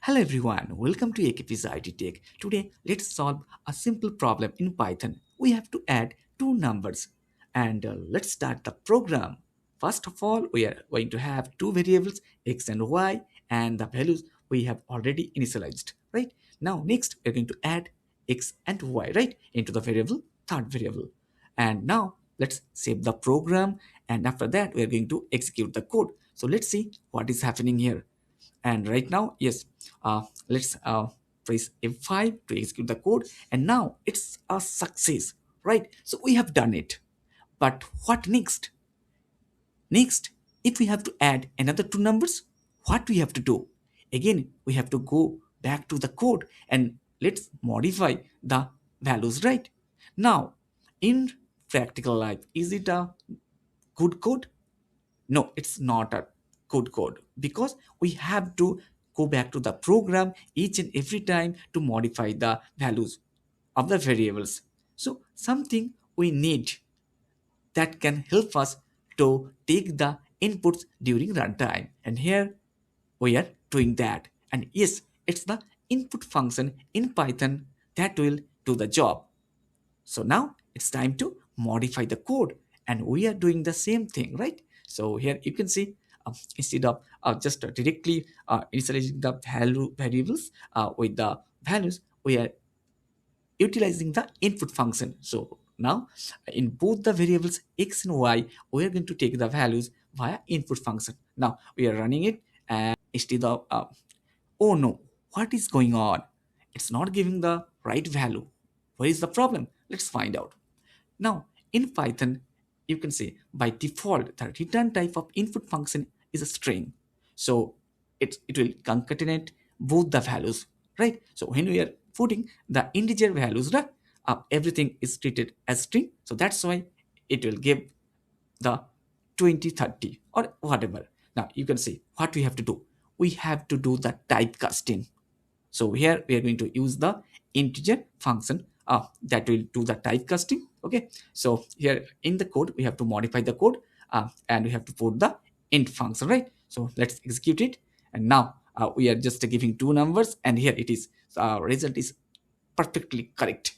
Hello everyone, welcome to AKP's IT Tech. Today, let's solve a simple problem in Python. We have to add two numbers and let's start the program. First of all, we are going to have two variables x and y and the values we have already initialized, right? Now, next, we're going to add x and y, right, into the variable, third variable. And now, let's save the program and after that, we are going to execute the code. So let's see what is happening here. And right now, yes, let's press F5 to execute the code, and now it's a success, right? So we have done it. But what next? Next, if we have to add another two numbers, what we have to do? Again, we have to go back to the code and let's modify the values, right? Now, in practical life, is it a good code? No, it's not a good code because we have to go back to the program each and every time to modify the values of the variables. So something we need that can help us to take the inputs during runtime, and here we are doing that. And yes, it's the input function in Python that will do the job. So now it's time to modify the code, and we are doing the same thing, right? So here you can see instead of just directly initializing the value variables with the values, we are utilizing the input function. So now in both the variables x and y, we are going to take the values via input function. Now we are running it, and instead of oh no, what is going on? It's not giving the right value. Where is the problem? Let's find out. Now, in Python, you can say by default, the return type of input function is a string. So it will concatenate both the values, right? So when we are putting the integer values, right, everything is treated as string. So that's why it will give the 20, 30 or whatever. Now you can see what we have to do. We have to do the typecasting. So here we are going to use the integer function that will do the typecasting. Okay. So here in the code, we have to modify the code and we have to put the int function, right? So let's execute it. And now we are just giving two numbers and here it is, result is perfectly correct.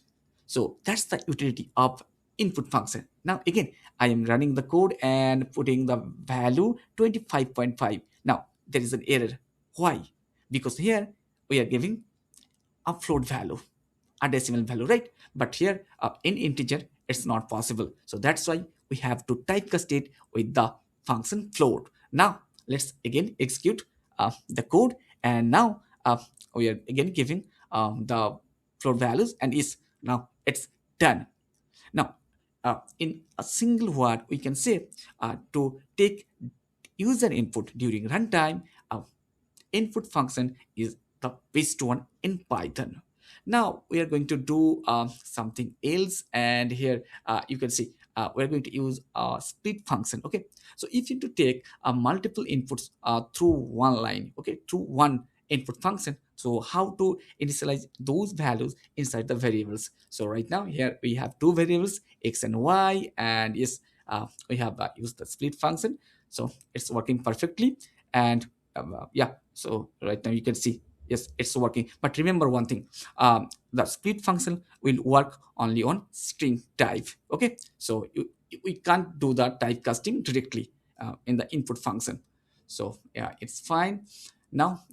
So that's the utility of input function. Now again, I am running the code and putting the value 25.5. Now there is an error. Why? Because here we are giving a float value, a decimal value, right? But here in integer, it's not possible. So that's why we have to typecast it with the function float. Now let's again execute the code, and now we are again giving the float values, and is now it's done. Now in a single word, we can say to take user input during runtime, input function is the best one in Python. Now we are going to do something else, and here you can see we're going to use a split function. Okay, so if you to take multiple inputs through one line, okay, through one input function, so how to initialize those values inside the variables? So right now here we have two variables x and y, and yes, we have used the split function, so it's working perfectly. And yeah, so right now you can see, yes, it's working. But remember one thing, the split function will work only on string type. Okay, so we can't do the typecasting directly in the input function. So yeah, it's fine. Now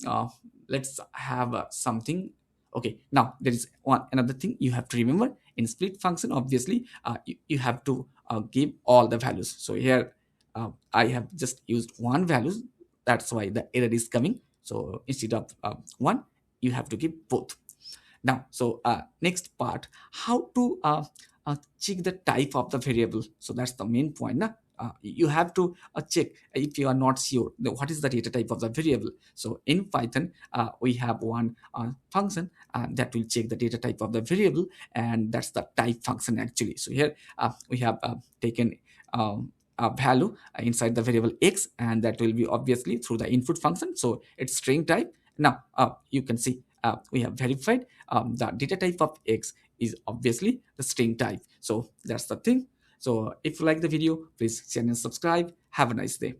let's have something. Okay, now there is one another thing you have to remember. In split function, obviously you have to give all the values. So here I have just used one value, that's why the error is coming. So instead of one, you have to give both. Now, so next part, how to check the type of the variable. So that's the main point. Na? You have to check if you are not sure what is the data type of the variable. So in Python, we have one function that will check the data type of the variable, and that's the type function actually. So here we have taken a value inside the variable x, and that will be obviously through the input function. So it's string type. Now you can see we have verified the data type of x is obviously the string type. So that's the thing. So if you like the video, please share and subscribe. Have a nice day.